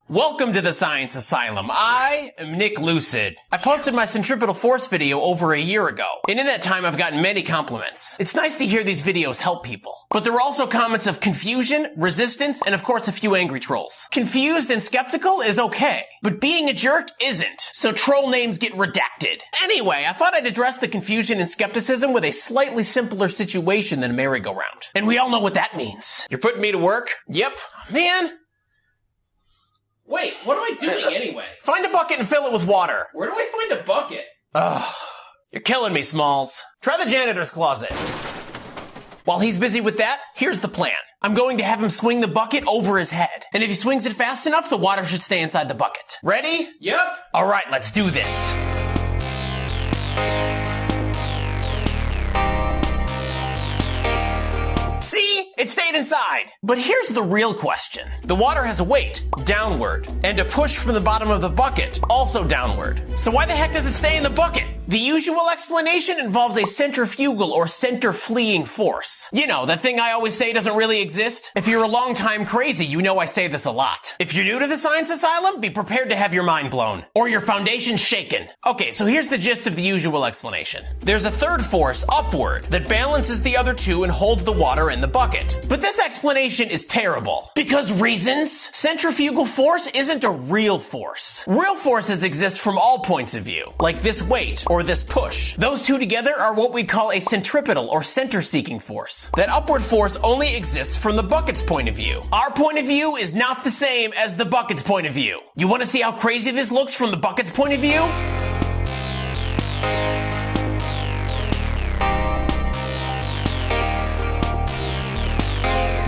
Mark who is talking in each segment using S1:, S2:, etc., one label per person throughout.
S1: Welcome to the Science Asylum. I am Nick Lucid. I posted my centripetal force video over a year ago, and in that time I've gotten many compliments. It's nice to hear these videos help people. But there were also comments of confusion, resistance, and of course a few angry trolls. Confused and skeptical is okay, but being a jerk isn't, so troll names get redacted. Anyway, I thought I'd address the confusion and skepticism with a slightly simpler situation than a merry-go-round. And we all know what that means. You're putting me to work? Yep. Man. Wait, what am I doing anyway? Find a bucket and fill it with water. Where do I find a bucket? Ugh. You're killing me, Smalls. Try the janitor's closet. While he's busy with that, here's the plan. I'm going to have him swing the bucket over his head. And if he swings it fast enough, the water should stay inside the bucket. Ready? Yep. All right, let's do this. See? It stayed inside. But here's the real question. The water has a weight, downward, and a push from the bottom of the bucket, also downward. So why the heck does it stay in the bucket? The usual explanation involves a centrifugal or center fleeing force. You know, that thing I always say doesn't really exist. If you're a long time crazy, you know I say this a lot. If you're new to the Science Asylum, be prepared to have your mind blown. Or your foundation shaken. Okay, so here's the gist of the usual explanation. There's a third force, upward, that balances the other two and holds the water in the bucket. But this explanation is terrible. Because reasons? Centrifugal force isn't a real force. Real forces exist from all points of view, like this weight, or this push. Those two together are what we'd call a centripetal or center-seeking force. That upward force only exists from the bucket's point of view. Our point of view is not the same as the bucket's point of view. You want to see how crazy this looks from the bucket's point of view?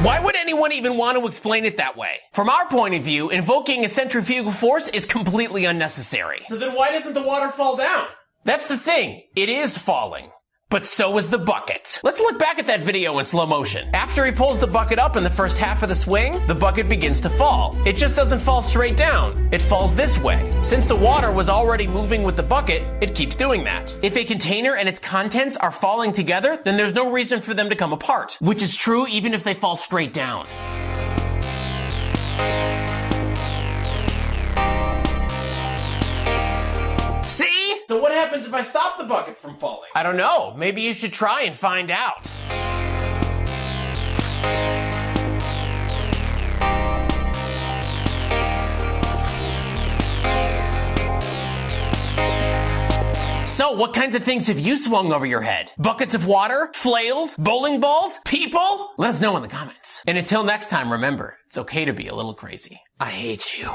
S1: Why would anyone even want to explain it that way? From our point of view, invoking a centrifugal force is completely unnecessary. So then why doesn't the water fall down? That's the thing. It is falling. But so is the bucket. Let's look back at that video in slow motion. After he pulls the bucket up in the first half of the swing, the bucket begins to fall. It just doesn't fall straight down. It falls this way. Since the water was already moving with the bucket, it keeps doing that. If a container and its contents are falling together, then there's no reason for them to come apart, which is true even if they fall straight down. See? So what happens if I stop the bucket from falling? I don't know. Maybe you should try and find out. So, what kinds of things have you swung over your head? Buckets of water? Flails? Bowling balls? People? Let us know in the comments. And until next time, remember, it's okay to be a little crazy. I hate you.